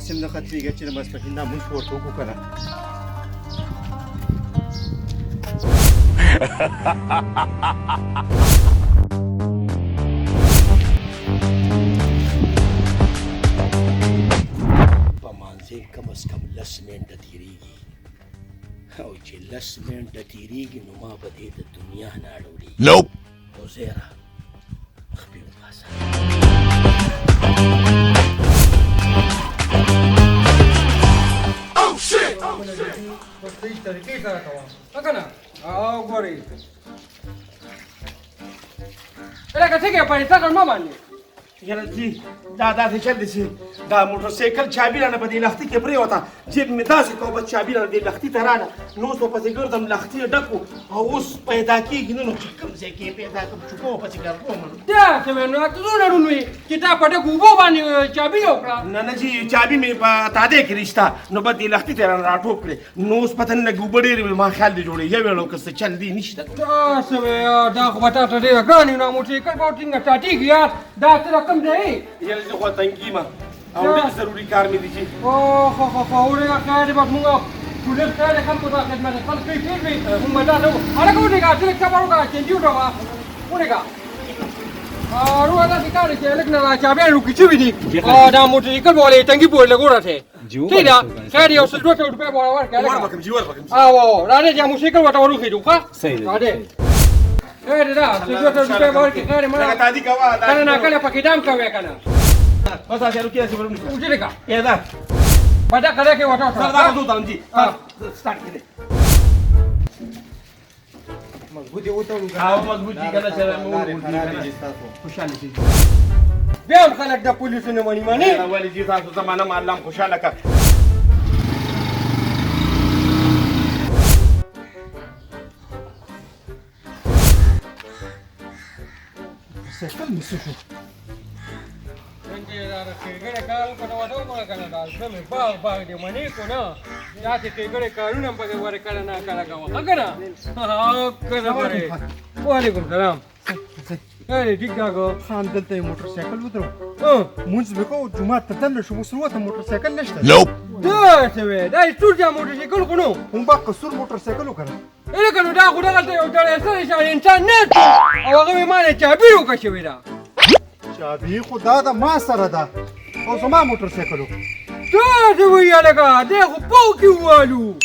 داسې هم نه ختمېږي چې د ماسپښین دا مونځ ورته وکړو که نه په مانځۍ کم از کم 10 منټه تېرېږي او چې 10 منټه تېرېږي نو ما به دې د دنیا نه اړولېږي خو زیره خپې وباسه طریقې سره کوه که نه او ګورئ لکه څنګه یې پیسه کړ مه باندې یاره جي دا داسې چل دی چې دا موټرسایکل چابي رانه په دې لښتي کې پرېوته جیب مې داسې کوه بس چابي رانه دې لښتي ته راله نو اوس به پسې ګرځم لښتي یې ډک و او اوس پیدا کېږي نه نو چې کوم ځای کې یې پیدا کړم چوکو به پسې ګرځوم داسې وې نو څونه ړوند وي چې تا په ډکو اوبو باندې چابي یې وکړه نه نه جي چابي مې په تادې کې رشته نو بس دې لښتي ته رانه راټوپ کړې نو اوس پته نه لګي اوبه ډېرې وې ما خیال دې جوړې یو ویړو که څه چل دی نشته داسې وې دا خو به تا ته ډېره ګرانې نو موټرسایکل به ټینګه ټاټېږي یار دا څه رقم دی یاره زه خو تنګي یم او ډېر ضروري کار مې دی چې اوه ورېږه خیر دی بس مونږ ټولې خیر دی خلکو ته خدمت خلک کوي ټیټ وي مونږ به داسې هلکه ورېږه چې لږ صبر وکړه چینجي وټوه ورېږه روح داسې کار دی چې هلک نه چابیان روکي شوي دي دا موټرسایکل به ولې تنګي پورې لګو راته ٹھیک ہے خیر یو 100 روپے بولا ورکړه ورکم جی ورکم او راځه چې موټرسایکل وټه ورخېږو ښه صحیح راځه خیر دا 100 روپے ورکړه خیر مړه لکه تادي کوه کنه نه کله پکې دام کوي کنه بس هغه روکي چې ورونه وځي لګه یا دا بدا کړه کې وټه سر دا کوم ځم جی سٹارټ کړئ مضبوطی وته او مضبوطی کنه چې مو خوشاله شي بیا هم خلک د پولیسو نه مني مانی ولی جی تاسو زمانه معلم خوشاله کړ سیکل مسو څنګه کېګړه کار وکړو وډو کنه دا سمې باغ دې منی کو نه یا چې کېګړه کارونه په دې ور کړه نه کړه کا کنه کنه پرې وعلیکم سلام اے ټیک ټاک خان دلته موټرسایکل ودرو مونږ وکړو جمعه ته تل شو وسروته موټرسایکل نشته دا څه وې دا ټول جا موټرسایکل کو نو هم با قصور موټرسایکل وکړه اله کنه دا خو دغه یو ډېر سره شان انسان نه او هغه مې مانه چابي وکړې دا چابي خدا دا ما سره ده او زما موټرسایکل دا دې ویاله کا دې خو پاو کې والو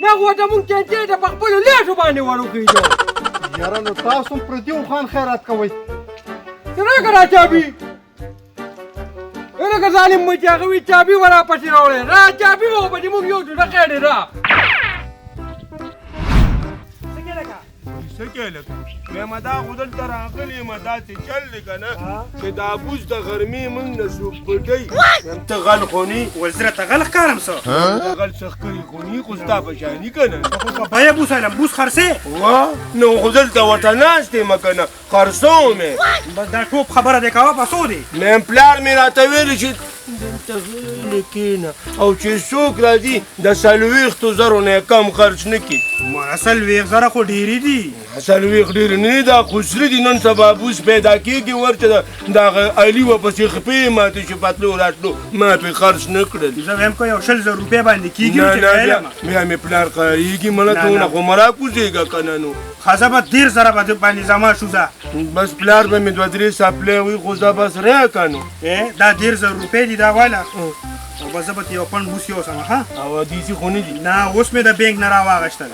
نه غوا ته مونږ چې ته په خپل لاس باندې ورو کېږو یاره نو تاسو پر دیو خان خیرات کوئ څنګه کرا چابي اله ظالم مې چې هغه چابي ورا پسې راوړې را چابي وو په دې مونږ یو ډېر خېړې را سکیلک مې دا غدل تر عقلی ما داتې چل کنه چې دا بوز د غرمې من نسو پټي ته غل خونی وزره ته غلط کارم سو غل شخکری خونی خو ستا بشانی کنه بیا بوس علم بوس خرسه وا نو غدل ته وطناست مکنه خرصو مې بس دا ټوپ خبره ده کاوه پسو دی مې پلار مې راته ویل چې دلته غلی کېنه او چې څوک راځي د 40,000 نه کم خرچ نه کړي ما اصل ویغ زره خو ډیری دي څلوېښت ډېر نه دا خسري دي نن سبا بوس پیدا کېږي ورته دغه علي ورپسې خپې ماتې چې پتلو راتلو ما پرې خرڅ نه کړل زه وایم که یو 100,000 روپۍ باندې کېږي بیا مې پلار قهرېږي مړه ته ونه خو مه راکوزېږه که نه نو ښځه به 1,000 باندې زما شوزه بس پلار به مې 2-3 سپلی وي خو زه بس ریا که نو دا 1,000 روپۍ دي دا واله او بس زه به یو پنډ بوس یوسم ښه او دیسي خو نه دي نه اوس مې د بینک نه راواغېشتل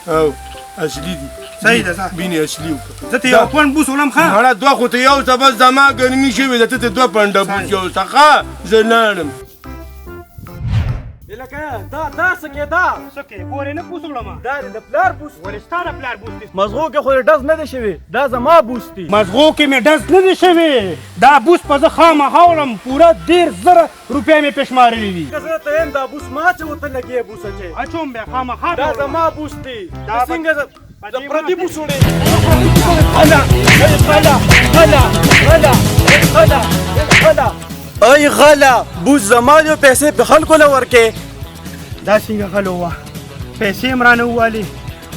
او اصلي دي صحیح ده بینې اصلي وکړه زه ته یو پنډ بوس ولم ښه مړه دوه خو ته یو ته بس زما ګرمي شوې ده ته ته 2 پنډه بوس یوسه ښه زه لاړم لکه دا څه کې دا څه کې ګورې نه بوس وړم دا د پلار بوس ولې ستا د پلار بوس دي مزغو کې خو ډز نه دی شوی دا زما بوس دی مزغو کې مې ډز نه دی شوی دا بوس په زه خامخا وړم پوره 1,000 روپۍ مې پېشمارلي دي که زه ته یم دا بوس ما چې ورته لګې بوس اچوې اچوم بیا خامخا دا زما بوس دی دا څنګه د پردي بوس وړې ای غلا بوس زما جو پیسې په خلکو له ورکې دا څنګه غلو وه پیسې هم رانه ووالې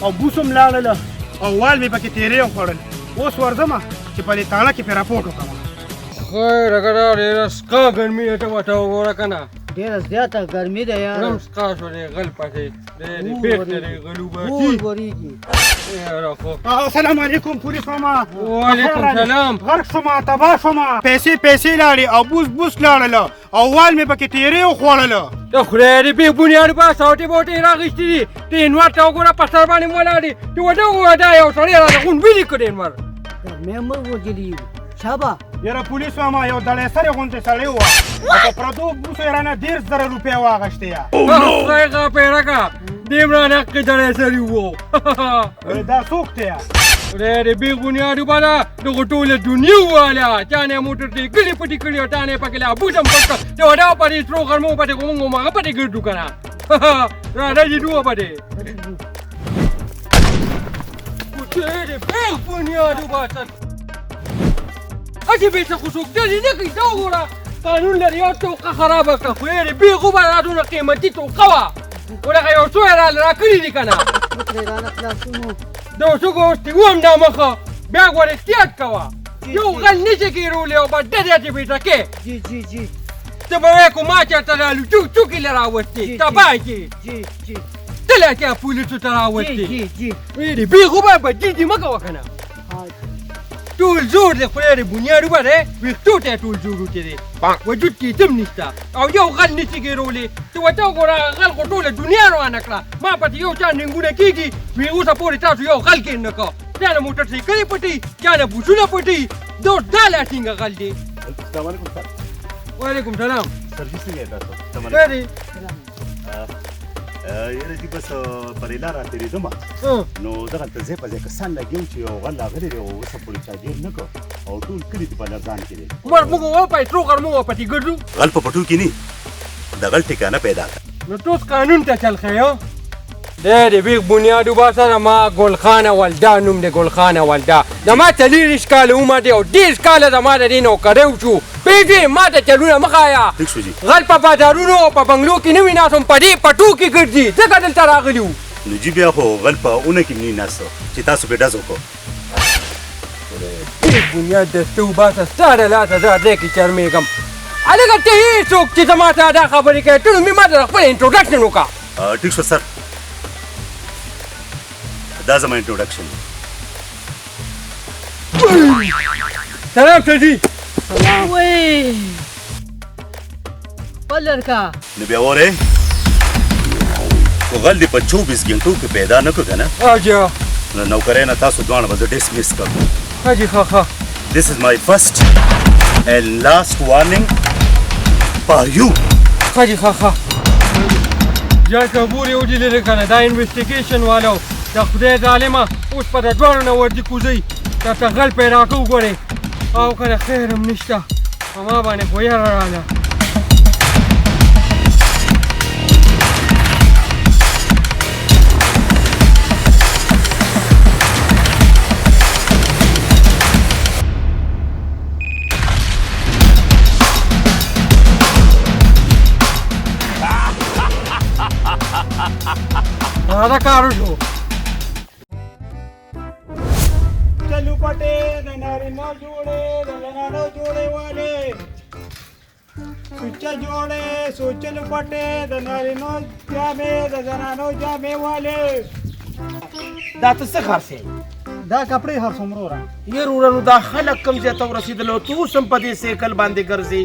او بوس هم لاړله او وال مې پکې تېرې وخوړل اوس ورځمه چې په دې تاڼه کې پې راپورټ وکړم خیر اگر ډېره سکا ګرمي ته وټه وګوره که نه ډېره زیاته ګرمي ده یاره. رمز کا شو دی غل پټې دی پیټ دی غلو اور باټي ورېږي. یاره خو السلام علیکم پولیس ماما. وعلیکم سلام. غرق شما تباه شما. پیسې لاړې او بوس لاړله او وال مې پکې تیرې وخوړله. د خدای دې بې بنیادو په ساوټې بوټې راغېستې دي د انور ته وګوره په سر باندې ولاړ دي چې وده ووایه دا یو سړی راته غونډوي کړی انور ګرمۍ مه وجلي شابه. یاره پولیس ماما یو دړی سرې غوندې سړی وه او په پردو بوسو یې رانه 10,000 روپۍ واغېستې یا. خدای غاپېره که دې رانه کې دړی سړي وو دا څوک دی یا؟ خدای دې بې بنیادو بالا دغه ټوله دنیا وواله چا نه یې موټر دې ګلې پټې کړي او تا نه یې پکې لا بوټم پټ کړ چې وډا پټې سرو غرمو پټې خو موږ هماغه پټې ګرځو که نه راځه چې دوه پټې خدای دې بې بنیادو باسه اچې بېڅه خو څوک ډزې نه کوي دا وګوره قانون لري یو توقه خرابه کړه خو یې بې خو به دا دونه قیمتي توقه وه خو دغه یو څو یې راکړي دي که نه ترې رانه خلاصونو. د اوسو اوس وم دا مخه بیا ګور احتیاط کوه یو غل نشي کېرولی او به ډزې چې بېټه کې جی ته به وایې کو ما چېرته رالو چوکې له راوستې تباه کې جی ته لا چا پولیسو ته راوستې جی ویلې بې خو به بدي مه کوه که نه ټول زور دی خدای دې بنیاد وبره ویښتو ته ټول زور وچې دی وجود کې دم نشته او یو غل نشي ګېرولی چې ورته وګوره غل خو ټوله دنیا روانه کړه ما پټې یو چا ننګونه کېږي وی اوسه پورې تاسو یو غل کېن نه کړه چا نه موټر سایکلې پټي چا نه بوټونه پټي دا لا ټینګه غل دی السلام علیکم سر. وعلیکم سلام سرویس څنګه یې تاسو؟ السلام څه علیکم. دی یاره جی بس پرې لاره تېرېدم نو دغلته ځای په ځای کسان لګیا چې یو غل راغلی دی او اوسه پورې چا ګیر نه کړ او ټول کلي دې په لرزان کې دی. موږ وپای سرو غرمو وپټي ګرځو غل په پټو کې نه د غل ټکانه پیدا کړه. نو ټوس قانون ته چل ښیو دی د بیغ بنیادو باسه ما ګلخانه ولدا نوم دی ګلخانه ولدا د ما 40 کاله عمر دی او 10 کاله زما د دې نوکری وشو پوهېږې ما ته چلونه مه ښایه ټیک شو جي. غل په بازارونو او په بنګلو کې نه وي ناست په دې پټو کې ګرځي ځکه دلته راغلي وو نو جي بیا خو غل په اونه کې نه ناست چې تاسو پې ډز وکړو. بیغ بنیاد دسته وباسه ستا د لاسه زه دې کې شرمېږم هلکه ته هېڅوک چې زما ته دا خبرې کوې ټول مې ما ته خپل انټروډکشن وکړه ټیک شو سر دا زما انټروډکشن. سلام سړي وای پلرکا نو بیا وره خو غل دې په 24 غنټو کې پیدا نه کړ که نه اجا نو نوکرۍ نه تاسو دواړه به زه ډسمس کړم. حاجي ښه This is my first and last warning for you. حاجي ښه یا کبور یو دي لري کنه دا انویسټیګیشن والو دا خدای ظالمه اوس په د دواړو نه ورځي کوزي دا ته غل پیدا کوو ګورې او کنه خیر هم نشته په ما باندې خو یاره راله دا کار وشو چلو پټې د نارینه جوړې د زنانو جوړې والے سوچه جوړې سوچلو پټې د نارینو جامې د زنانو جامې والے دا ته څه خرڅې دا کپړې هر څومره را یې وروڼو دا خلک کم ځای ته ورسېدلو ته اوس هم په دې سایکل باندې ګرځې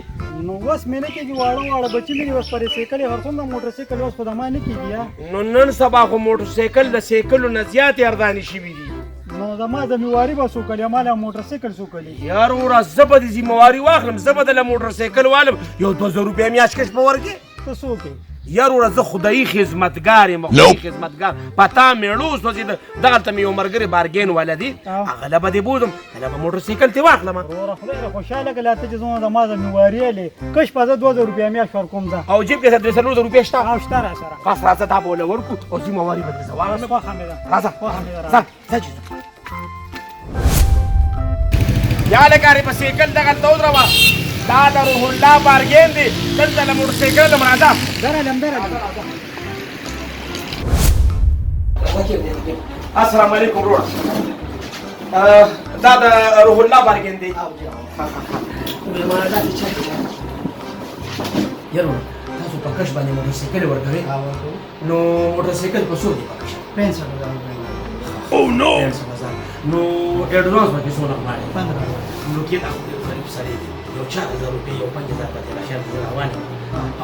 نو اوس مې نه کېږي واړه بچي مې اوس پرې سایکل هر څومره موټر سایکل اوس خو د ما نه کېږي یا نو نن سبا خو موټر سایکل د سایکلو نه زیاتې ارزانې شوي دي نو زما ذمہواري به څوک کوي ما له موټر سایکل څوک کوي یار وروره زه به دې ذمهواري واخلم زه به دله موټر سایکل والم یو 2000 روپۍ میاشت کش به ورکې ته څوک یې یار وروره زه خدایي خدمتګار یم خدایي خدمتګار پتا مېړو سوځېده دغلته مې یو ملګری بارګین والا دی هغه له به دې بوځم هله به موټر سایکل ترې واخلم وروره خدای دې خوشحاله کړه ته چې زما د ما ذمہواري یې کش په 2000 روپۍ میاشت ورکوم زه او جیب کې 300 روپۍ شته او شته را سره بس راځه دا به ولې ورکو او ذمهواري به دې زه واخلم خوښه مې ده راځه خوښه مې ده ځه ځه چې یا لکارې په سایکل دغلته ودروه دا د روح الله بارګین دی دلته له موټر سایکل له راځه درلم السلام علیکم وروره دا د روح الله بارګین دی یارو تاسو تاسو په کش باندې موټرسایکل ورکوي نو موټرسایکل په څو دی په کش 65,000 Oh no! 65,000 نو اډوانس باندې څونه غواړي 15,000 نو کې دا خو یو غریب سړی دی یو 4,000 روپۍ یو 5,000 پاتې راشه روان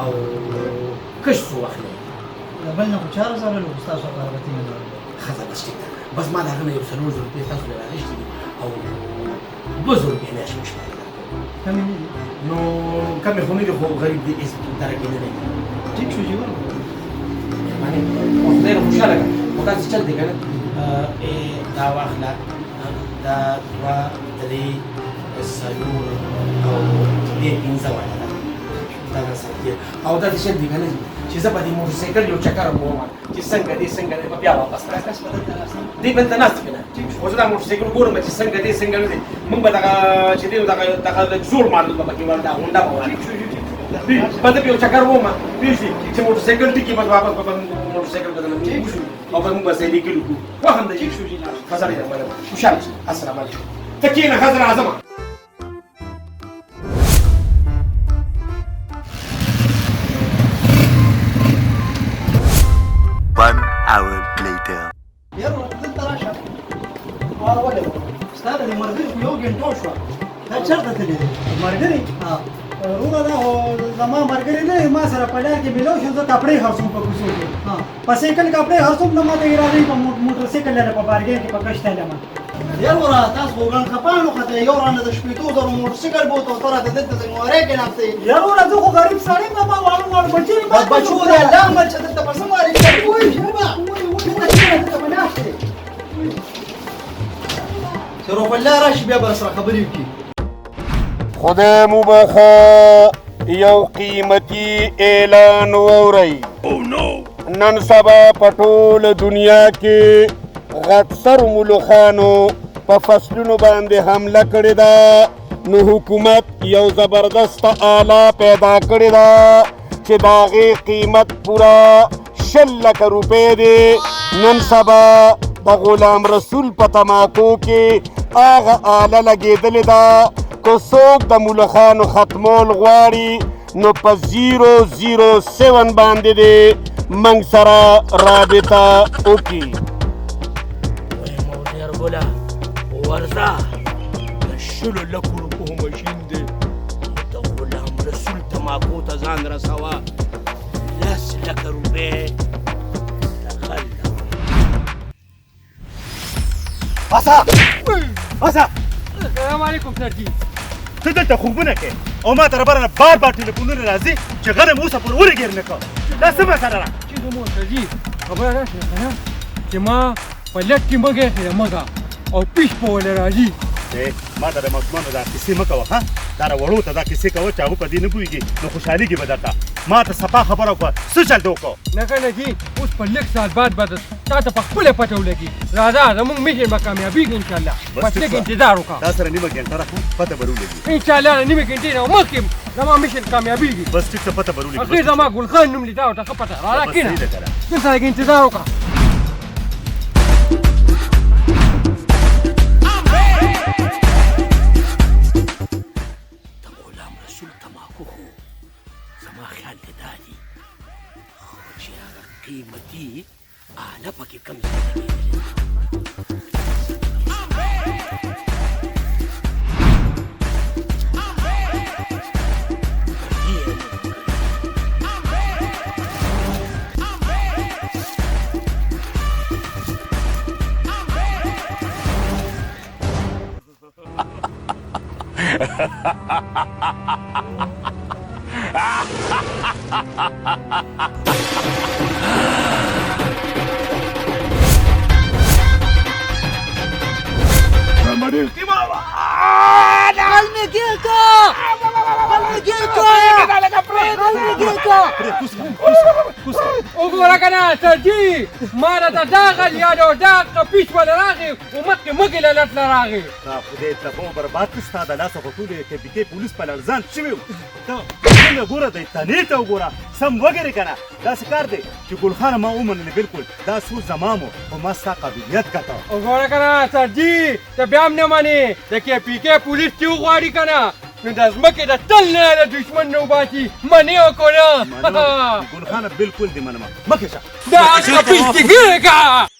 او کش څو وخت نه بل نه 4,000 له استاد سره راغتی نه خزه بس ټیک ده بس ما دا غنه یو 300 روپۍ تاسو له راغشتي او 200 روپۍ نه شي کمی نه دي نو کم خو نه دی خو غریب دی اس درکې نه دی ټیک شو جوړ معنی او خدای خوشاله کړه او تاسو چل دی کنه دا واخله دا 2 3 سلور او دې 15 والا دا ساتي او دا چې دی کنه چې زه په دې موټرسایکل یو چکر ووم چې څنګه دې په بیا واپس راځم دې بل ته ناست کنه او زه دا موټرسایکل ګورم چې څنګه دې موږ به دا چې دې دا زور مال به کې وردا هونډا وایي په دې یو چکر ووم چې موټرسایکل ټکی په واپس په موټرسایکل بدلم او په موږ به سې لیکلو وهم د شو جی فزر دې مله خوشاله السلام علیکم تکینه حضرت اعظم 1 hour later. یاره دلته راشه ولې ستا د مرګري یو ګنټو شو دا چېرته تللی دی مرګري وروره دا خو زما ملګري نه دی ما سره په لار کې مېلو شو زه کپړې خرڅوم په کوڅو کې په سایکل کپړې خرڅوم نه ما ته ارادې په موټرسایکل لره په بارګین کې په کش تلم یاره وره تاسو خو ګڼ کپانو خته یو رانه د شپېتو زرو موټرسایکل بوت او ته راته دلته زنګوارې کې ناستې یاره وره زه خو غریب سړی یم ما واړه بچي بچو دی الله مل چې دلته په څه مارې وایي شبه دلته به ناستې شروف الله راشي بیا به سره خبرې وکړي خدای مو بخا یو قیمتي اعلان واورئ نن سبا په ټوله دنیا کې غټسرو ملوخانو په فصلونو باندې حمله کړې ده نو حکومت یو زبردست آله پیدا کړې ده چې د هغې قیمت پوره 100 لکه روپۍ دی نن سبا د غلام رسول په تماکو کې هغه آله لګېدلې ده که څوک د ملخانو ختمول غواړي نو په 007 باندې دی موږ سره رابطه وکړي وای مولوی ارګوله ورځه د 100 لکو روپو ماشین دی د غلام رسول تماکو ته ځان رسوه 10 لکه روپۍ باسه السلام علیکم سر جی ته دلته خوبونه کوې او ما ته رابره بار ټلیفونونه راځي چې غنم اوسه پر ورګېر نه کوه دا څه مسله ده چې زموږ سر جي خبره داسې ده که نه چې ما په لټ کې مږ ایښې ده مږه او پیش په ولې راځي ما ته د ماشومانو دا کیسې مه کوه ښه دا وړو ته دا کیسې کوه چې هغوی په دې نه پوهېږي نو خوشحالېږي به درته ما ته صفا خبره وکړه څه چل دې وکړو نه کنه جي اوس په لږ سال بعد به تا ته په خپله پته ولګي راځه زموږ مشن به کامیابېږي انشاءالله بس لږ انتظار وکړه تا سره نیمه ګنټه راکړه پته به ولګي انشاءالله د نیمې گھنټې نه مخکې زما مشن کامیابېږي بس ټیک ته پته به ولګي اخر زما ګلخان نوم لیدا او ته ښه پته راځه کښېنه صحیح ده که نه دلته لږ انتظار وکړه قیمتي آله پکې کم ځای لګېدلې وګوره کنه سر جي ما راته دا غل یادو دا کپیش ول راغی او مخکې مږې له لټ نه راغی دا خدای ته به برباد کړي ستا د لاسه خو ټولې کبیکې پولیس په لړزان شوي وو ته څنګه ګوره د تنې ته وګوره سم وګورې که نه داسې کار دی چې ګلخانه ما ومنلې بلکل دا څو زما مو خو ما ستا قابلیت کته وګوره کنه سر جي ته بیا هم نه منې د کې پي کې پولیس چې وغواړي که نه نو د ځمکې د تل نه د دشمن نه وباسي منې وکړه منو ګل خانه بالکل دې منم مخه شه دا هغه پیسې ګیره